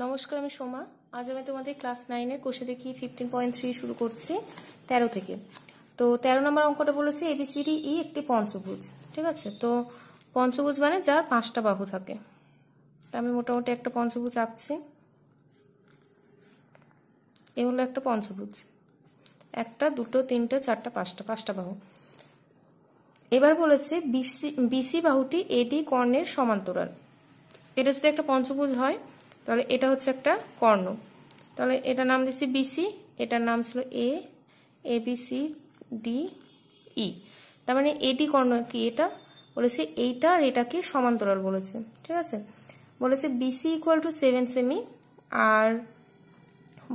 নমস্কার, আমি সোমা। আজ আমি তোমাদের ক্লাস 9-এর কোষে দেখি 15.3 শুরু করছি 13 থেকে। তো 13 নম্বর অঙ্কটা বলেছে ABCD E একটি পঞ্চভুজ। ঠিক আছে, তো পঞ্চভুজ মানে যার 5টা বাহু থাকে। তো আমি মোটামুটি একটা পঞ্চভুজ আঁকছি। এ হলো একটা পঞ্চভুজ, 1 2 3 4 5টা বাহু। এবার বলেছে বিসি বাহুটি এডি কর্ণের সমান্তরাল। এটা যদি একটা পঞ্চভুজ হয় তাহলে এটা হচ্ছে একটা কর্ণ। তাহলে এটার নাম দিচ্ছি বিসি, এটার নাম ছিল ABCDE। তার মানে এডি কর্ণ কি? এটা বলেছে এইটা আর এটাকে সমান্তরাল বলেছে। ঠিক আছে, বলেছে বিসি ইকুয়াল টু 7 সেমি, আর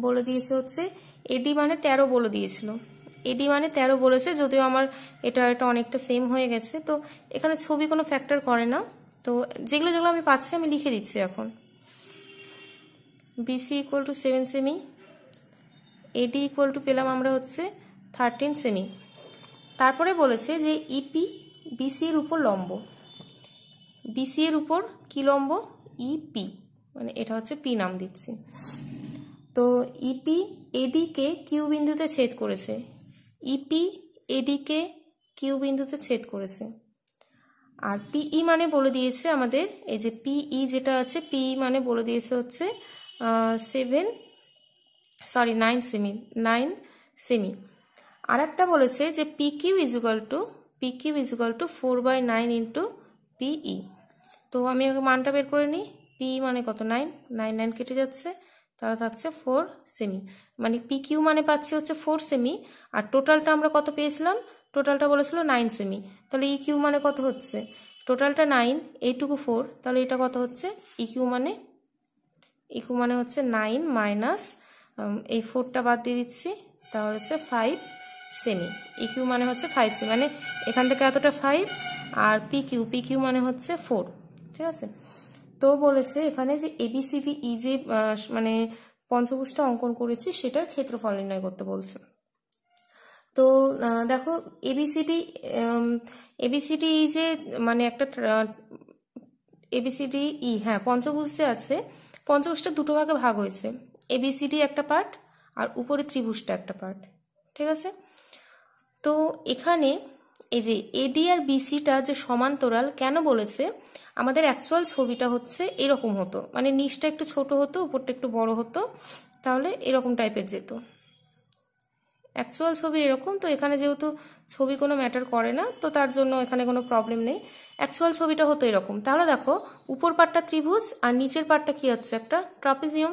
বলে দিয়েছে হচ্ছে এডি মানে 13 বলে দিয়েছিল। এডি মানে 13 বলেছে, যদিও আমার এটা অনেকটা সেম হয়ে গেছে। তো এখানে ছবি কোনো ফ্যাক্টর করে না, তো যেগুলো আমি পাচ্ছি আমি লিখে দিচ্ছি এখন। বিসি ইকুয়াল টু 7 সেমি, এডি ইকুয়াল টু পেলাম আমরা হচ্ছে 13 সেমি। তারপরে বলেছে যে ইপি বিসি এর উপর লম্ব। বিসি এর উপর কি লম্ব? ইপি, মানে এটা হচ্ছে পি নাম দিচ্ছি। তো ইপি এডি কে কিউ বিন্দুতে ছেদ করেছে। ইপি এডি কে কিউ বিন্দুতে ছেদ করেছে। আর পিই মানে বলে দিয়েছে আমাদের, এই যে পিই যেটা আছে, পিই মানে বলে দিয়েছে হচ্ছে 9 সেমি। আর একটা বলেছে যে PQ is equal to 4/9 into PE. তো আমি মানটা বের করে নিই। পিই মানে কত? 9, 9 কেটে যাচ্ছে, তাহলে থাকছে 4 সেমি। মানে পিকিউ মানে পাচ্ছি হচ্ছে 4 সেমি, আর টোটালটা আমরা কত পেয়েছিলাম? টোটালটা বলেছিল 9 সেমি। তাহলে ইকিউ মানে কত হচ্ছে? টোটালটা 9, এইটুকু 4, তাহলে এটা কত হচ্ছে? ইকিউ মানে হচ্ছে 9 মাইনাস এই 4টা বাদ দিয়ে দিচ্ছি, তাহলে হচ্ছে 5 সেমি। ইকিউ মানে হচ্ছে 5 সেমি, মানে এখান থেকে এতটা 5, আর পিকিউ মানে হচ্ছে 4। ঠিক আছে, তো বলেছে এখানে যে ABCD E যে মানে পঞ্চভুজটা অঙ্কন করেছি সেটার ক্ষেত্রফল নির্ণয় করতে বলছে। তো দেখো ABCD E যে মানে একটা ABCD E, হ্যাঁ, পঞ্চভুজ যে আছে, পঞ্চভুজটা দুটো ভাগে ভাগ হয়েছে। ABCD একটা পার্ট আর উপরে ত্রিভুজটা একটা পার্ট। ঠিক আছে, তো এখানে এই যে এডি আর বিসিটা যে সমান্তরাল কেন বলেছে? আমাদের অ্যাকচুয়াল ছবিটা হচ্ছে এরকম হতো, মানে নিচটা একটু ছোট হতো, উপরটা একটু বড় হতো, তাহলে এরকম টাইপের যেত। অ্যাকচুয়াল ছবি এরকম, তো এখানে যেহেতু ছবি কোনো ম্যাটার করে না, তো তার জন্য এখানে কোনো প্রবলেম নেই। অ্যাকচুয়াল ছবিটা হতো এরকম। তাহলে দেখো উপর পার্টটা ত্রিভুজ আর নিচের পার্টটা কি হচ্ছে? একটা ট্রাপিজিয়াম।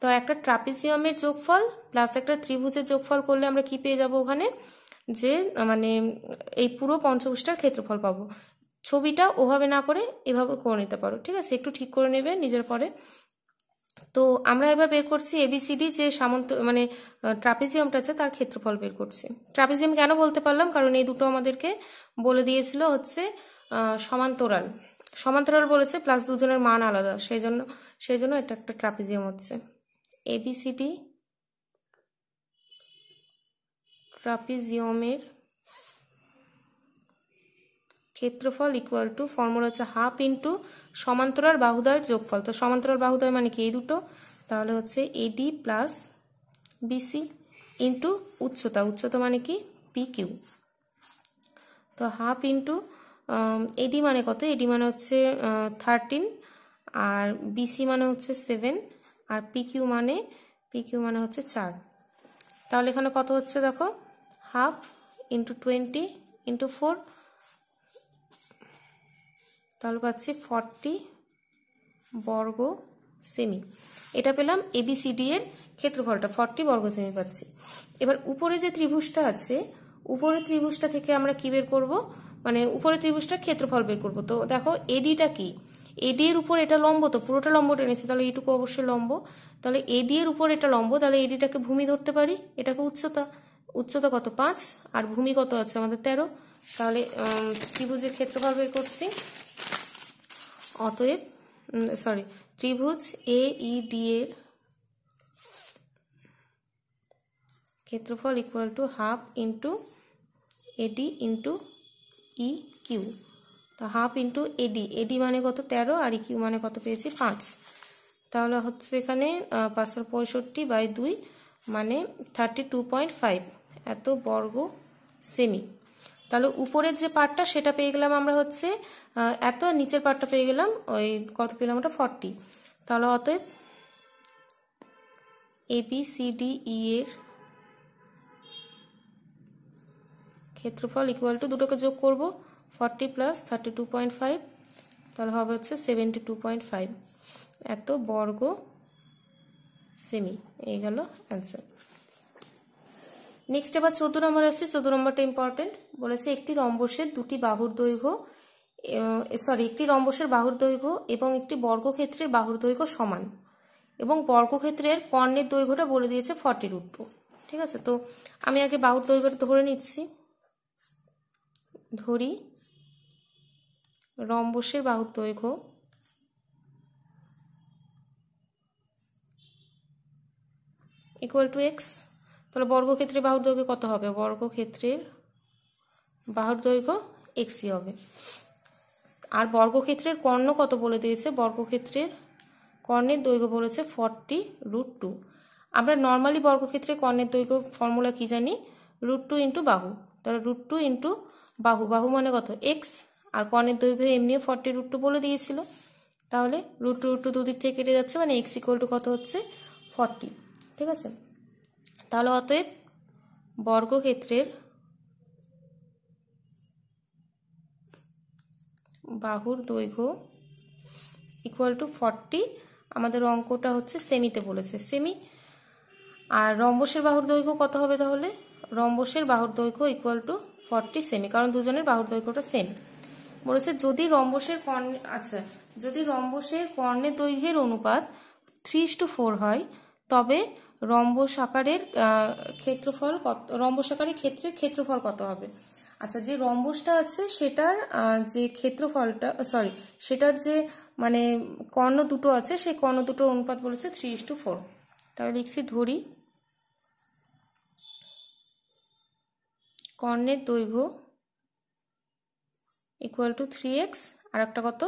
তো একটা ট্রাপিজিয়ামের যোগফল প্লাস একটা ত্রিভুজের যোগফল করলে আমরা কি পেয়ে যাব ওখানে? যে মানে এই পুরো পঞ্চভুজটার ক্ষেত্রফল পাবো। ছবিটা ওভাবে না করে এভাবে করে নিতে পারো। ঠিক আছে, একটু ঠিক করে নেবে নিজের পরে। তো আমরা এবার বের করছি ABCD যে মানে ট্রাপিজিয়ামটা আছে তার ক্ষেত্রফল বের করছি। ট্রাপিজিয়াম কেন বলতে পারলাম? কারণ এই দুটো আমাদেরকে বলে দিয়েছিল হচ্ছে সমান্তরাল বলেছে, প্লাস দুজনের মান আলাদা, সেই জন্য এটা একটা ট্রাপিজিয়াম হচ্ছে। ABCD ট্রাপিজিয়ামের ক্ষেত্রফল ইকুয়াল টু, ফর্মুলা হচ্ছে হাফ ইন্টু সমান্তরাল বাহুদ্বয়ের যোগফল। তো সমান্তরাল বাহুদ্বয় মানে কি? এই দুটো, তাহলে হচ্ছে AD প্লাস BC ইন্টু উচ্চতা মানে কি? PQ। তো হাফ ইন্টু AD মানে কত? AD মানে হচ্ছে 13, আর BC মানে হচ্ছে 7, আর PQ মানে হচ্ছে 4। তাহলে এখানে কত হচ্ছে দেখো? হাফ ইন্টু 20 ইন্টু 4, তাহলে পাচ্ছি 40 বর্গ সেমি। এটা পেলাম ABCD এর ক্ষেত্রফলটা, 40 বর্গ সেমি পাচ্ছি। এবার উপরে যে ত্রিভুজটা আছে, উপরে ত্রিভুজটা থেকে আমরা কি বের করব? মানে উপরে ত্রিভুজটার ক্ষেত্রফল বের করব। তো দেখো এডিটা কি? এডি এর উপর এটা লম্ব, তো পুরোটা লম্ব টেনেছে, তাহলে এইটুকু অবশ্যই লম্ব। তাহলে এডি এর উপর এটা লম্ব, তাহলে এডিটাকে ভূমি ধরতে পারি। এটাকে উচ্চতা কত? 5, আর ভূমি কত আছে আমাদের? 13। তাহলে ত্রিভুজের ক্ষেত্রফল বের করছি। অতএব ত্রিভুজ AED এর ক্ষেত্রফল equal to half into AD into EQ। তো হাফ ইন্টু AD মানে কত? 13, আর EQ মানে কত পেয়েছি? 5। তাহলে হচ্ছে এখানে 565/2 মানে 32.5 এত বর্গ সেমি। তাহলে উপরের যে পার্টটা সেটা পেয়ে গেলাম আমরা হচ্ছে এত, নিচের পার্টটা পেয়ে গেলাম ওই কত পেলাম ওটা 40। তাহলে অতএব ABCDE এর ক্ষেত্রফল ইকুয়াল টু, দুটোকে যোগ করব 40 + 32.5, তাহলে হবে হচ্ছে 72.5 এত বর্গ সেমি। এই গেল অ্যান্সার। নেক্সট এবার 14 নম্বর আসছে। 14 নম্বরটা ইম্পর্টেন্ট। বলেছে একটি রম্বসের বাহুর দৈর্ঘ্য এবং একটি বর্গক্ষেত্রের বাহুর দৈর্ঘ্য সমান, এবং বর্গক্ষেত্রের কর্ণের দৈর্ঘ্যটা বলে দিয়েছে 40√2। ঠিক আছে, তো আমি আগে বাহুর দৈর্ঘ্যটা ধরে নিচ্ছি। ধরি রম্বসের বাহুর দৈর্ঘ্য = x। তাহলে বর্গক্ষেত্রের বাহুর দৈর্ঘ্য কত হবে? বর্গক্ষেত্রের বাহুর দৈর্ঘ্য xই হবে। আর বর্গক্ষেত্রের কর্ণ কত বলে দিয়েছে? বর্গক্ষেত্রের কর্ণের দৈর্ঘ্য বলেছে 40√2। আমরা নর্মালি বর্গক্ষেত্রের কর্ণের দৈর্ঘ্য ফর্মুলা কি জানি? √2 × বাহু। তাহলে √2 × বাহু, বাহু মানে কত? x, আর কর্ণের দৈর্ঘ্য এমনিও 40√2 বলে দিয়েছিল। তাহলে √2 দুদিক থেকে কেটে যাচ্ছে, মানে x = কত হচ্ছে? 40। ঠিক আছে, তাহলে অতএব বর্গক্ষেত্রের বাহুর দৈর্ঘ্য = 40। আমাদের অঙ্কটা হচ্ছে সেমিতে বলেছে, সেমি। আর রম্বসের বাহুর দৈর্ঘ্য কত হবে? তাহলে রম্বসের বাহুর দৈর্ঘ্য = 40 সেমি, কারণ দুজনের বাহুর দৈর্ঘ্যটা সেম। বলেছে যদি রম্বসের কর্ণের দৈর্ঘ্যের অনুপাত 3:4 হয়, তবে রম্বস আকারের ক্ষেত্রের ক্ষেত্রফল কত হবে? আচ্ছা, যে রম্বসটা আছে সেটার যে ক্ষেত্রফলটা, সেটার যে মানে কর্ণ দুটো আছে, সেই কর্ণ দুটোর অনুপাত বলেছে 3:4। তাহলে লিখছি, ধরি কর্ণের দৈর্ঘ্য = 3x আর একটা কত?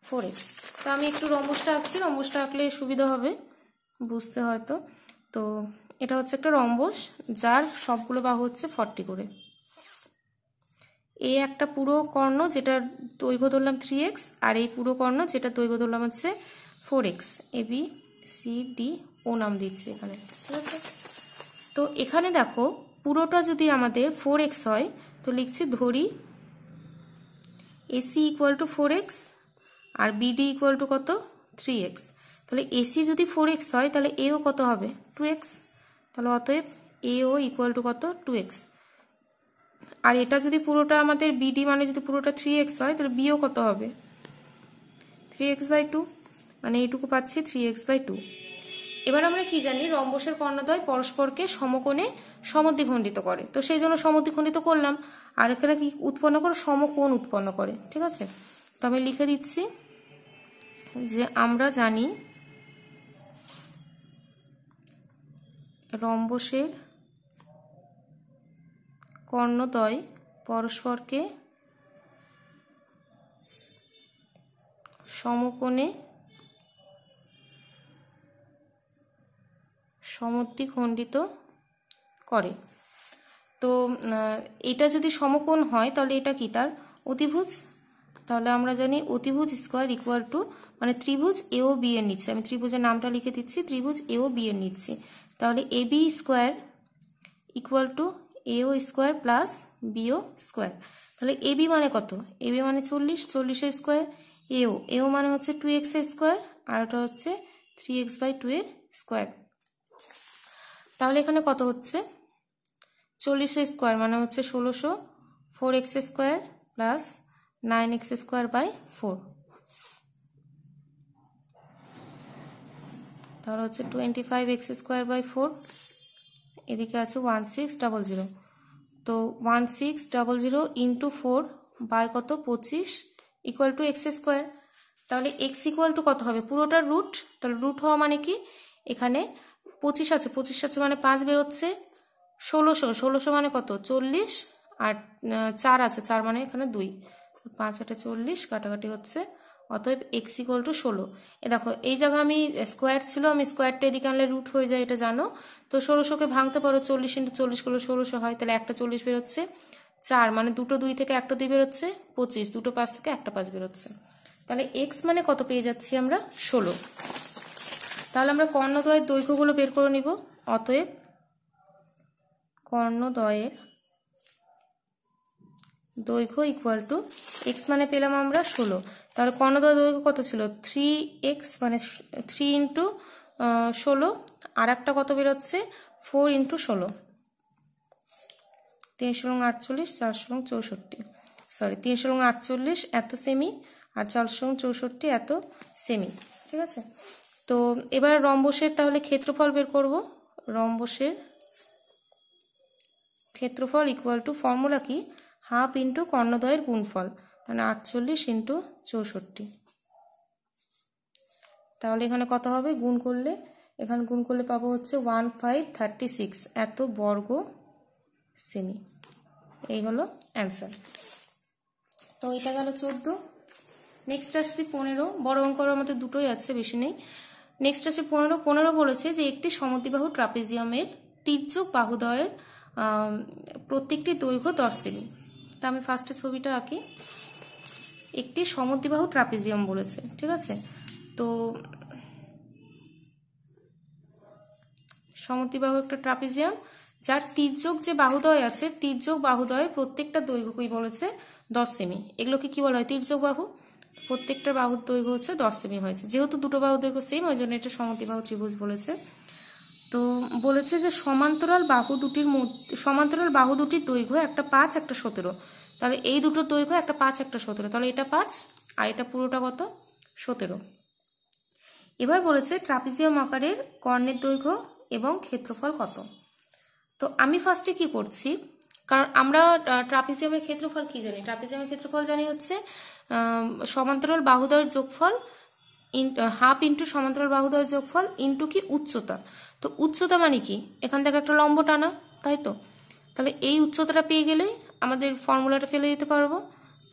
4x। তো আমি একটু রম্বসটা আঁকছি, রম্বসটা আঁকলে সুবিধা হবে বুঝতে হয়তো। তো এটা হচ্ছে একটা রম্বস যার সবগুলো বাহু হচ্ছে 40 করে। এই একটা পুরো কর্ণ যেটার দৈর্ঘ্য ধরলাম 3x, আর এই পুরো কর্ণ যেটার দৈর্ঘ্য ধরলাম হচ্ছে 4x। ABCDO নাম দিচ্ছি এখানে। ঠিক আছে, তো এখানে দেখো পুরোটা যদি আমাদের 4x হয়, তো লিখছি ধরি AC = 4x আর BD = কত? 3x। তাহলে AC যদি 4x হয়, তাহলে AO কত হবে? 2x। তাহলে অতএব AO = কত? 2x। আর এটা যদি পুরোটা আমাদের BD মানে যদি পুরোটা 3x হয়, তাহলে BO কত হবে? 3x/2, মানে এইটুকু পাচ্ছি 3x/2। এবার আমরা কি জানি? রম্বসের কর্ণদ্বয় পরস্পরকে সমকোণে সমদ্বিখণ্ডিত করে, তো সেই জন্য সমদ্বিখণ্ডিত করলাম। আর এখানে কি উৎপন্ন করে? সমকোণ উৎপন্ন করে। ঠিক আছে, তো আমি লিখে দিচ্ছি যে আমরা জানি রম্বসের কর্ণদ্বয় পরস্পরকে সমকোণে সমদ্বিখণ্ডিত করে। তো এটা যদি সমকোণ হয়, তাহলে এটা কি? তার অতিভুজ। তাহলে আমরা জানি অতিভুজ স্কয়ার = মানে ত্রিভুজ AOB এর নিচ্ছে, আমি ত্রিভুজের নামটা লিখে দিচ্ছি, ত্রিভুজ AOB এর নিচ্ছি। তাহলে AB² = AO² + BO²। তাহলে AB মানে কত? AB মানে 40, 40 স্কোয়ার। AO মানে হচ্ছে 2x স্কোয়ার, আর ওটা হচ্ছে 3x/2 এর স্কোয়ার। তাহলে এখানে কত হচ্ছে? 40 স্কোয়ার মানে হচ্ছে 1600, 4x স্কোয়ার প্লাস 9x²/4, তাহলে হচ্ছে 25x²/4। এদিকে আছে 1600, তো 1600 × 4 বাই কত? 25 = x²। তাহলে x = কত হবে? পুরোটার রুট। তাহলে রুট হওয়া মানে কি? এখানে 25 আছে, 25 আছে মানে 5 বেরোচ্ছে। 1600 মানে কত? 40, আর 4 আছে, 4 মানে এখানে 2। 5 × 8 = 40, কাটাকাটি হচ্ছে অতএব x ইকুয়াল টু 16। এ দেখো এই জায়গায় আমি স্কোয়ার ছিল, আমি স্কোয়ারটা এদিকে আনলে রুট হয়ে যায়, এটা জানো তো। 1600কে ভাঙতে পারো, 40 × 40 করলে 1600 হয়, তাহলে একটা 40 বেরোচ্ছে, 4 মানে দুটো 2 থেকে একটা 2 বেরোচ্ছে, 25, দুটো 5 থেকে একটা 5 বেরোচ্ছে। তাহলে x মানে কত পেয়ে যাচ্ছি আমরা? 16। তাহলে আমরা কর্ণদ্বয়ের দৈর্ঘ্যগুলো বের করে নিব। অতএব কর্ণদ্বয়ের দৈর্ঘ্য ইকুয়াল টু x মানে পেলাম আমরা 16। তাহলে কর্ণদ্বয়ের দৈর্ঘ্য কত ছিল? 3x মানে 3 × 16, আর একটা কত বেরোচ্ছে? 4 × 16, 3 × 48, 4 × 64, সরি 3 × 48 এত সেমি, আর 4 × 64 এত সেমি, ঠিক আছে। তো এবার রম্বসের তাহলে ক্ষেত্রফল বের করব। রম্বসের ক্ষেত্রফল ইকুয়াল টু, ফর্মুলা কি? হাফ ইন্টু কর্ণদ্বয়ের গুণফল, মানে 48 × 64। তাহলে এখানে কত হবে? গুণ করলে, এখানে গুণ করলে পাবো হচ্ছে 1536 এত বর্গ সেমি। এই হলো অ্যান্সার। তো এটা গেল 14। নেক্সট আসছে 15। বড় অঙ্ক করার মধ্যে দুটোই আছে, বেশি নেই। নেক্সট আসছে 15। 15 বলেছে যে একটি সমদ্বিবাহু ট্রাপিজিয়ামের তির্যক বাহুদ্বয়ের প্রত্যেকটি দৈর্ঘ্য 10 সেমি। তা আমি ফার্স্টে ছবিটা আঁকি। একটি সমদ্বিবাহু ট্রাপিজিয়াম বলেছে, ঠিক আছে। তো সমদ্বিবাহু একটা ট্রাপিজিয়াম, যার তির্যক যে বাহুদ্বয় আছে, তির্যক বাহুদ্বয়ের প্রত্যেকটা দৈর্ঘ্য কি বলেছে? 10 সেমি। এগুলোকে কি বলা হয়? তির্যক বাহু। প্রত্যেকটা বাহুর দৈর্ঘ্য হচ্ছে 10 সেমি হয়েছে। যেহেতু দুটো বাহুর দৈর্ঘ্য সেম, ওই জন্য এটা সমদ্বিবাহু ত্রিভুজ বলেছে। তো বলেছে যে সমান্তরাল বাহু দুটির দৈর্ঘ্য একটা 5 একটা 17। তাহলে এই দুটোর দৈর্ঘ্য একটা 5 একটা 17, তাহলে এটা 5 আর এটা পুরোটা কত? 17। এবার বলেছে ট্রাপিজিয়াম আকারের কর্ণের দৈর্ঘ্য এবং ক্ষেত্রফল কত। তো আমি ফার্স্টে কি করছি, কারণ আমরা ট্রাপিজিয়ামের ক্ষেত্রফল কি জানি? ট্রাপিজিয়ামের ক্ষেত্রফল জানি হচ্ছে সমান্তরাল বাহুদ্বয়ের যোগফল, হাফ ইন্টু সমান্তরাল বাহুদ্বয়ের যোগফল ইন্টু কি? উচ্চতা। তো উচ্চতা মানে কি? এখান থেকে একটা লম্ব টানা, তাই তো। তাহলে এই উচ্চতাটা পেয়ে গেলেই আমাদের ফর্মুলাটা ফেলে দিতে পারবো।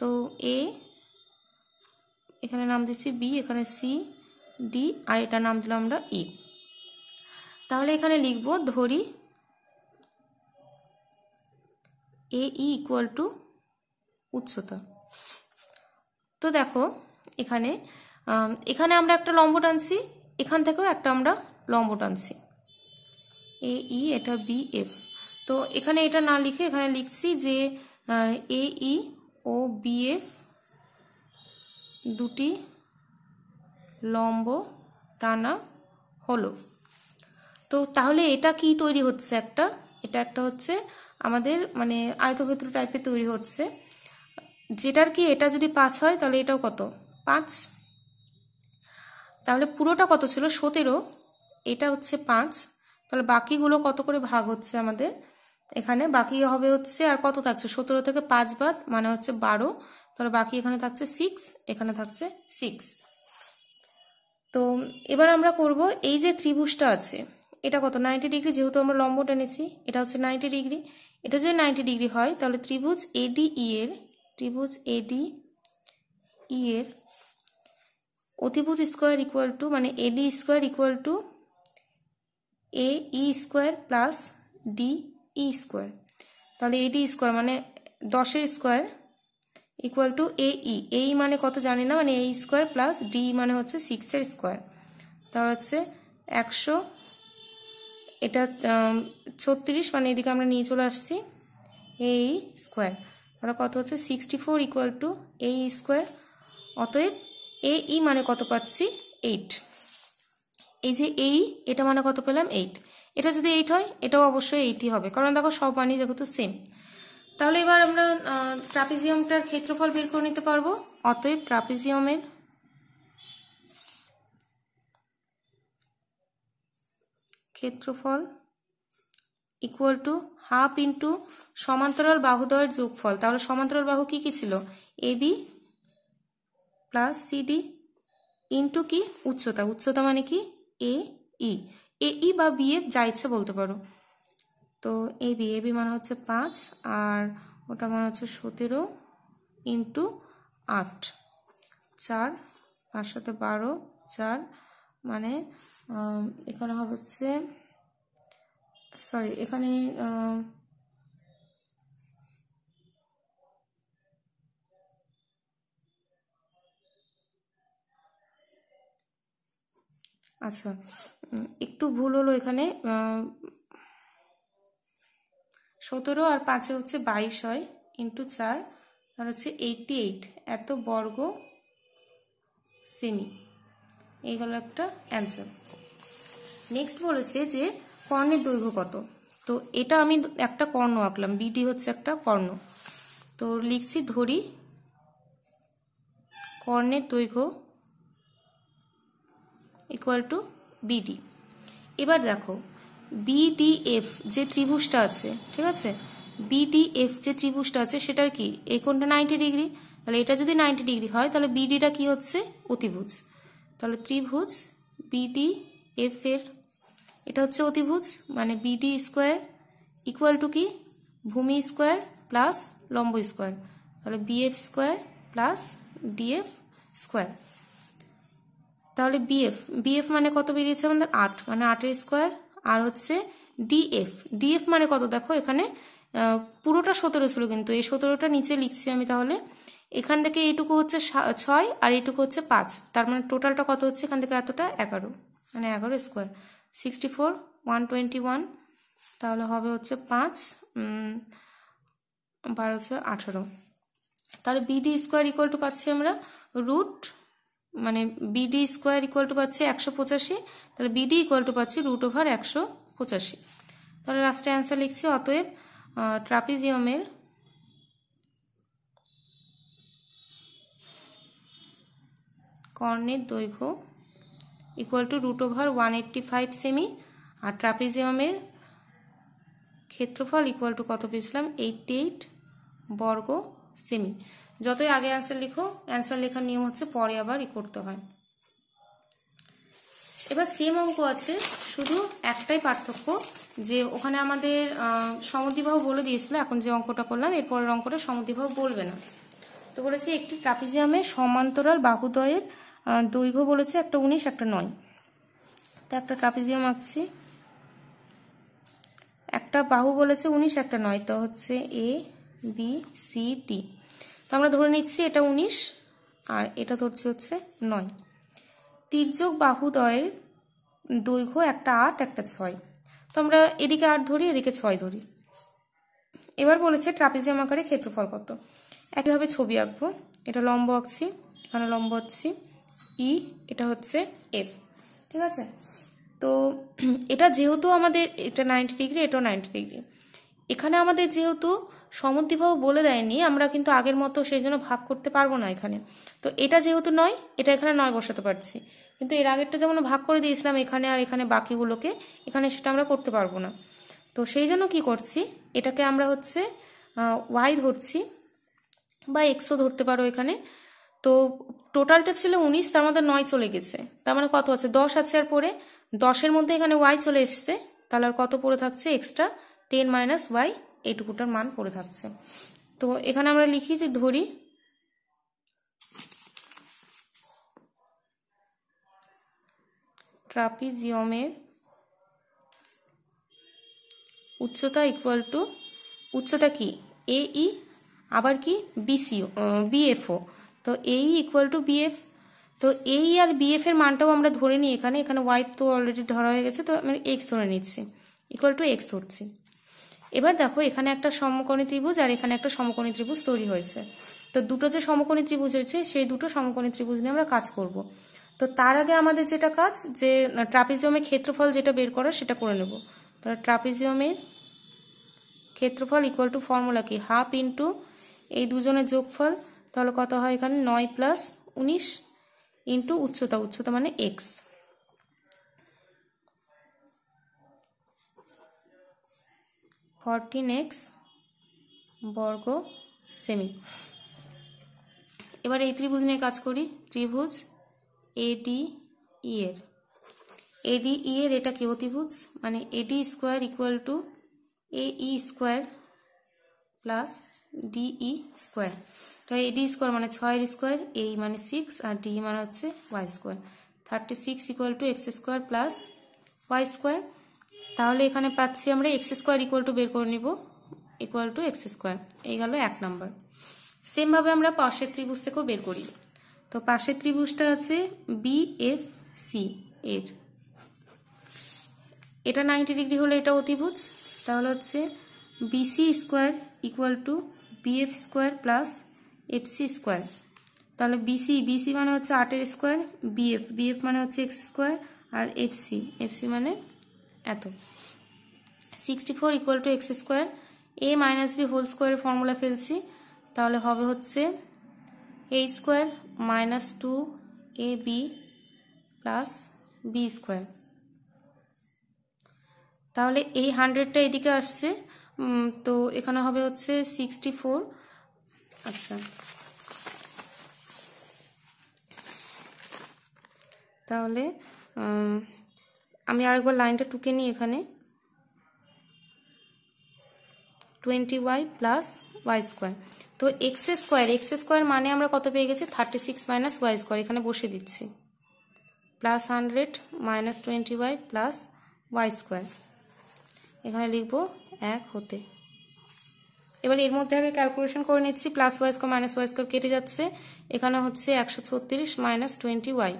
তো এ, এখানে নাম দিচ্ছি বি, এখানে সি ডি, আর এটা নাম দিলাম আমরা ই। তাহলে এখানে লিখবো, ধরি এ ই ইকুয়াল টু উচ্চতা। তো দেখো এখানে এখানে আমরা একটা লম্ব টানছি, এখান থেকেও একটা আমরা লম্ব টানছি, এ ই, এটা বি এফ। তো এখানে এটা না লিখে এখানে লিখছি যে এ ই ও বি এফ দুটি লম্ব টানা হলো। তো তাহলে এটা কি তৈরি হচ্ছে? এটা একটা হচ্ছে আমাদের মানে আয়তক্ষেত্র টাইপের তৈরি হচ্ছে, যেটার কি এটা যদি 5 হয় তাহলে এটাও কত? 5। তাহলে পুরোটা কত ছিল? 17, এটা হচ্ছে 5। তাহলে বাকিগুলো কত করে ভাগ হচ্ছে আমাদের? এখানে বাকি হবে হচ্ছে, আর কত থাকছে? 17 থেকে 5 বাদ মানে হচ্ছে 12। তাহলে বাকি এখানে থাকছে 6, এখানে থাকছে 6। তো এবার আমরা করব, এই যে ত্রিভুজটা আছে এটা কত? 90 ডিগ্রি, যেহেতু আমরা লম্ব টেনেছি, এটা হচ্ছে 90 ডিগ্রি। এটা যদি 90 ডিগ্রি হয় তাহলে ত্রিভুজ এডিই এর অতিভুজ স্কোয়ার ইকুয়াল টু, মানে এডি স্কোয়ার ইকুয়াল টু এ ই square plus D E square. তাহলে এডি স্কোয়ার মানে 10 স্কোয়ার ইকুয়াল টু এই মানে কত জানি না, মানে এ স্কোয়ার প্লাস ডি মানে হচ্ছে 6 স্কোয়ার। তাহলে হচ্ছে 100, এটা 36, মানে এদিকে আমরা নিয়ে চলে আসছি এ স্কোয়ার। তাহলে কত হচ্ছে? 64 ইকুয়াল টু এ স্কোয়ার। অতএব এ ই মানে কত পাচ্ছি? 8। এই যে এটা মানে কত পেলাম? 8। এটা যদি 8 হয় এটাও অবশ্যই 8ই হবে, কারণ দেখো সব মানই যেহেতু সেম। তাহলে এবার আমরা ট্রাপিজিয়ামটার ক্ষেত্রফল বের করে নিতে পারবো। অতএব ট্রাপিজিয়ামের ক্ষেত্রফল ইকুয়াল টু হাফ ইন্টু সমান্তরাল বাহুদ্বয়ের যোগফল। তাহলে সমান্তরাল বাহু কি কি ছিল? এবি প্লাস সিডি ইন্টু কি? উচ্চতা। উচ্চতা মানে কি? এ ই বা বি এফ যা ইচ্ছে বলতে পারো। তো এবি মানে হচ্ছে 5, আর ওটা মানে হচ্ছে 17 ইন্টু 8, 4 5 7 12 4 মানে এখানে হবে হচ্ছে সরি এখানে আচ্ছা একটু ভুল হলো এখানে 17 আর 5 হচ্ছে 22 হয় ইন্টু 4 আর হচ্ছে 88 এত বর্গ সেমি। এইগুলো একটা অ্যান্সার। নেক্সট বলেছে যে কর্ণের দৈর্ঘ্য কত। তো এটা আমি একটা কর্ণ আঁকলাম, বিডি হচ্ছে একটা কর্ণ। তো লিখছি ধরি কর্ণের দৈর্ঘ্য ইকুয়াল টু বিডি। এবার দেখো বিডিএফ যে ত্রিভুজটা আছে, ঠিক আছে, বিডিএফ যে ত্রিভুজটা আছে সেটার কি এই কোণটা 90 ডিগ্রি, তাহলে এটা যদি 90 ডিগ্রি হয় তাহলে বিডিটা কি হচ্ছে অতিভুজ। তাহলে ত্রিভুজ বিডিএফ এর এটা হচ্ছে অতিভুজ, মানে বিডি স্কোয়ার ইকুয়াল টু কি ভূমি স্কোয়ার প্লাস লম্ব স্কোয়ার, তাহলে BF square plus DF square. তাহলে বিএফ বিএফ মানে কত বেরিয়েছে আমাদের 8, মানে 8 স্কোয়ার। আর হচ্ছে ডিএফ ডিএফ মানে কত দেখো এখানে পুরোটা 17 ছিল, কিন্তু এই 17টা নিচে লিখছি আমি। তাহলে এখান থেকে এইটুকু হচ্ছে 6 আর এইটুকু হচ্ছে 5, তার মানে টোটালটা কত হচ্ছে এখান থেকে এতটা 11, মানে 11 স্কোয়ার 64 121। তাহলে হবে হচ্ছে 5 12 18। তাহলে বিডি স্কোয়ার ইকুয়াল টু পাচ্ছি আমরা রুট, মানে বিডি স্কোয়ার ইকুয়াল টু পাচ্ছি 185, তাহলে বিডি ইকুয়াল টু পাচ্ছি √185। তাহলে লাস্টে অ্যান্সার লিখছি অতএব ট্রাপিজিয়ামের কর্ণের দৈর্ঘ্য ইকুয়াল টু √185 সেমি, আর ট্রাপিজিয়ামের ক্ষেত্রফল ইকুয়াল টু কত পেয়েছিলাম 88 বর্গ সেমি। যতই আগে অ্যান্সার লিখো, অ্যান্সার লেখার নিয়ম হচ্ছে পরে আবার করতে হয়। এবার সেম অঙ্ক আছে, শুধু একটাই পার্থক্য যে ওখানে আমাদের সমদ্বিবাহু বলে দিয়েছিল, এখন যে অঙ্কটা করলাম এরপরের অঙ্কটা সমদ্বিবাহু বলবে না। তো বলেছে একটি ট্রাপিজিয়ামের সমান্তরাল বাহুদ্বয়ের দৈর্ঘ্য বলেছে একটা 19 একটা 9। তো একটা ট্রাপিজিয়াম আঁকছি, একটা বাহু বলেছে 19 একটা 9, তো হচ্ছে এ বি সি ডি। তো আমরা ধরে নিচ্ছি এটা 19 আর এটা ধরছি হচ্ছে 9। তির্যক বাহুদ্বয়ের দৈর্ঘ্য একটা 8 একটা 6, তো আমরা এদিকে 8 ধরি এদিকে 6 ধরি। এবার বলেছে ট্রাপিজিয়াম আকারে ক্ষেত্রফল কত। একইভাবে ছবি আঁকবো, এটা লম্ব আঁকছি, এখানে লম্ব হচ্ছে ই, এটা হচ্ছে এফ, ঠিক আছে। তো এটা যেহেতু আমাদের এটা 90 ডিগ্রি, এটাও 90 ডিগ্রি, এখানে আমাদের যেহেতু সমদ্বিবাহু বলে দেয়নি আমরা কিন্তু আগের মতো সেই জন্য ভাগ করতে পারবো না এখানে। তো এটা যেহেতু 9, এটা এখানে 9 বসাতে পারছি, কিন্তু এর আগেরটা যেমন ভাগ করে দিয়েছিলাম এখানে আর এখানে বাকিগুলোকে, এখানে সেটা আমরা করতে পারবো না। তো সেই জন্য কি করছি, এটাকে আমরা হচ্ছে ওয়াই ধরছি বা এক্সও ধরতে পারো এখানে। তো টোটালটা ছিল 19, তার মধ্যে 9 চলে গেছে, তার মানে কত আছে 10 আছে, আর পরে 10-এর মধ্যে এখানে ওয়াই চলে এসছে, তাহলে আর কত পড়ে থাকছে এক্সট্রা 10 মাইনাস ওয়াই, এইটুকুটার মান পড়ে থাকছে। তো এখানে আমরা লিখি যে ধরি ট্রাপিজিয়ামের উচ্চতা ইকুয়াল টু, উচ্চতা কি এই আবার কি বিসিও বিএফও, তো এই ইকুয়াল টু বিএফ। তো এই আর বিএফ এর মানটাও আমরা ধরে নিই এখানে, এখানে ওয়াই তো অলরেডি ধরা হয়ে গেছে, তো আমি এক্স ধরে নিচ্ছি, ইকুয়াল টু এক্স ধরছি। এবার দেখো এখানে একটা সমকোণী ত্রিভুজ আর এখানে একটা সমকোণী ত্রিভুজ তৈরি হয়েছে। তো দুটো যে সমকোণী ত্রিভুজ হয়েছে সেই দুটো সমকোণী ত্রিভুজ নিয়ে আমরা কাজ করব। তো তার আগে আমাদের যেটা কাজ, যে ট্রাপিজিয়ামের ক্ষেত্রফল যেটা বের করা সেটা করে নেব। তাহলে ট্রাপিজিয়ামের ক্ষেত্রফল ইকুয়াল টু ফর্মুলা কি হাফ ইন্টু এই দুজনের যোগফল, তাহলে কত হয় এখানে 9 প্লাস 19 ইন্টু উচ্চতা, উচ্চতা মানে এক্স, x বর্গ সেমি। এবার এই ত্রিভুজ নিয়ে কাজ করি, ত্রিভুজ এডিই এর, এডিই এর এটা কি অতিভুজ, মানে এডি স্কোয়ার ইকুয়াল টু এই স্কোয়ার প্লাস ডিই স্কোয়ার। তো এডি স্কোয়ার মানে 6 স্কোয়ার, এই মানে 6 আর ডি মানে হচ্ছে y square. 36 equal to x square plus y square. তাহলে এখানে পাচ্ছি আমরা এক্স স্কোয়ার ইকুয়াল টু বের করে নিব, ইকুয়াল টু এক্স স্কোয়ার। এই গেল 1 নাম্বার। সেমভাবে আমরা পাশের ত্রিভুজ থেকেও বের করি। তো পাশের ত্রিভুজটা আছে বিএফসি এর, এটা 90 ডিগ্রি হলে এটা অতিভুজ, তাহলে হচ্ছে BC square equal to BF square plus FC square. তাহলে বিসি মানে হচ্ছে 8 স্কোয়ার, বিএফ মানে হচ্ছে এক্স স্কোয়ার, আর এফসি মানে এত। 64 equal to x square. A minus b whole স্কোয়ারের ফর্মুলা ফেলছি, তাহলে হবে হচ্ছে a square minus 2ab plus b square. তাহলে এই 100টা এদিকে আসছে, তো এখানে হবে হচ্ছে 64। আচ্ছা, তাহলে আমি আরেকবার লাইনটা টুকে নিই। এখানে 20y প্লাস ওয়াই স্কোয়ার। তো এক্স স্কোয়ার মানে আমরা কত পেয়ে গেছি, 36 মাইনাস ওয়াই স্কোয়ার, এখানে বসে দিচ্ছি, plus 100 minus 20y plus y square, এখানে লিখবো 1 হতে। এবার এর মধ্যে আগে ক্যালকুলেশন করে নিচ্ছি, plus y square minus y square কেটে যাচ্ছে, এখানে হচ্ছে 136 মাইনাস 20y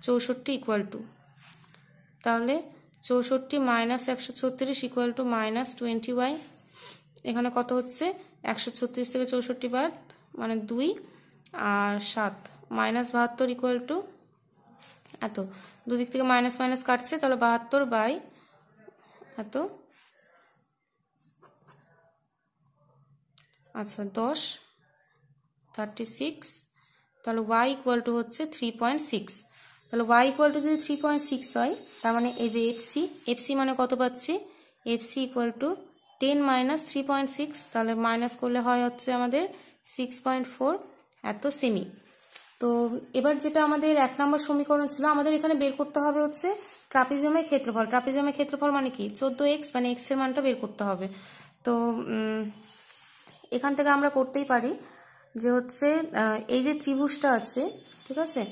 64 ইকুয়াল টু, তাহলে 64 minus 136 equal to minus 20y। এখানে কত হচ্ছে, 136 থেকে 64 বাদ মানে 2 আর 7 মাইনাস 72 ইকুয়াল টু এত। দুদিক থেকে মাইনাস মাইনাস কাটছে, তাহলে 72 বাই এত। আচ্ছা 10 36, তাহলে y ইকুয়াল টু হচ্ছে 3.6। তাহলে y ইকুয়াল টু যদি 3.6 হয়, তার মানে এই যে এফসি মানে কত পাচ্ছি, এফসি ইকুয়াল টু 10 মাইনাস 3.6, তাহলে মাইনাস করলে হয় হচ্ছে আমাদের 6.4 এত সেমি। তো এবার যেটা আমাদের 1 নম্বর সমীকরণ ছিল, আমাদের এখানে বের করতে হবে হচ্ছে ট্রাপিজিয়ামের ক্ষেত্রফল। ট্রাপিজিয়ামের ক্ষেত্রফল মানে কি, 14x, মানে x এর মানটা বের করতে হবে। তো এখান থেকে আমরা করতেই পারি যে হচ্ছে এই যে ত্রিভুজটা আছে, ঠিক আছে,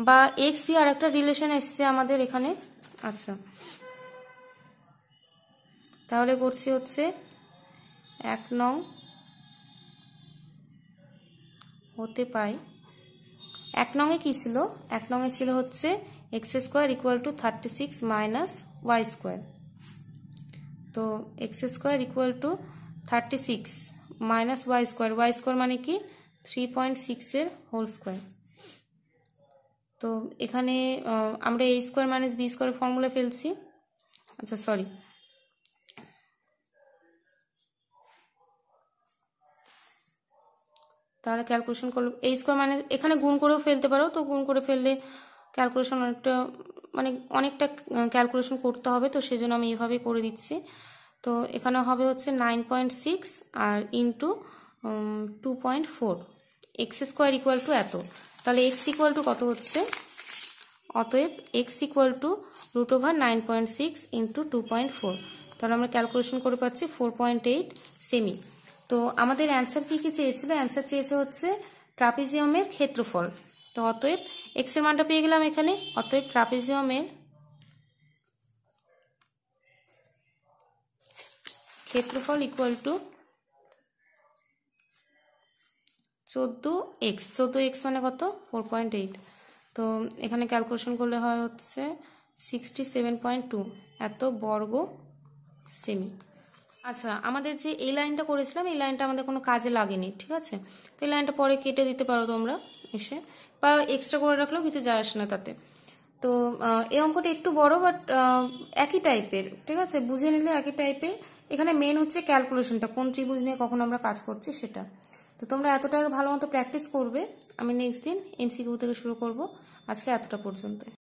বা x দিয়ে আর একটা রিলেশন এসছে আমাদের এখানে। আচ্ছা, তাহলে করছি হচ্ছে 1 নং হতে পাই। 1 নংয়ে কি ছিল, 1 নংয়ে ছিল হচ্ছে x square equal to 36 minus y square. তো x square equal to 36 minus y square মানে কি 3.6 এর হোল স্কোয়ার। তো এখানে আমরা a square minus b square formula ফেলছি। আচ্ছা সরি, তাহলে ক্যালকুলেশন করলে এ স্কোয়ার মানে এখানে গুণ করেও ফেলতে পারো, তো গুণ করে ফেললে ক্যালকুলেশন অনেকটা ক্যালকুলেশন করতে হবে, তো সেজন্য আমি এভাবেই করে দিচ্ছি। তো এখানে হবে হচ্ছে 9.6 আর into 2.4, x square equal to এত। তাহলে এক্স ইকুয়াল টু কত হচ্ছে, অতএব এক্স ইকুয়াল টু √9.6 ইন্টু 2.4, তাহলে আমরা ক্যালকুলেশন করে পাচ্ছি 4.8 সেমি। তো আমাদের অ্যান্সার কি চেয়েছিল, অ্যান্সার চেয়েছে হচ্ছে ট্রাপিজিয়ামের ক্ষেত্রফল। তো অতএব এক্স এর মানটা পেয়ে গেলাম এখানে, অতএব ট্রাপিজিয়ামের ক্ষেত্রফল ইকুয়াল টু 14x মানে কত 4.8। তো এখানে ক্যালকুলেশন করলে হয় হচ্ছে 67.2 এত বর্গ সেমি। আচ্ছা, আমাদের যে এই লাইনটা করেছিলাম, এই লাইনটা আমাদের কোনো কাজে লাগেনি, ঠিক আছে। তো এই লাইনটা পরে কেটে দিতে পারো তোমরা এসে, বা এক্সট্রা করে রাখলেও কিছু যায় আসে না তাতে। তো এই অঙ্কটা একটু বড়, বাট একই টাইপের, ঠিক আছে, বুঝে নিলে একই টাইপের। এখানে মেন হচ্ছে ক্যালকুলেশনটা, কোন ত্রিভুজ নিয়ে কখন আমরা কাজ করছি সেটা। তো তোমরা এতটা ভালো মতো প্র্যাকটিস করবে, আমি নেক্সট দিন এমসিকিউ থেকে শুরু করব। আজকে এতটা পর্যন্ত।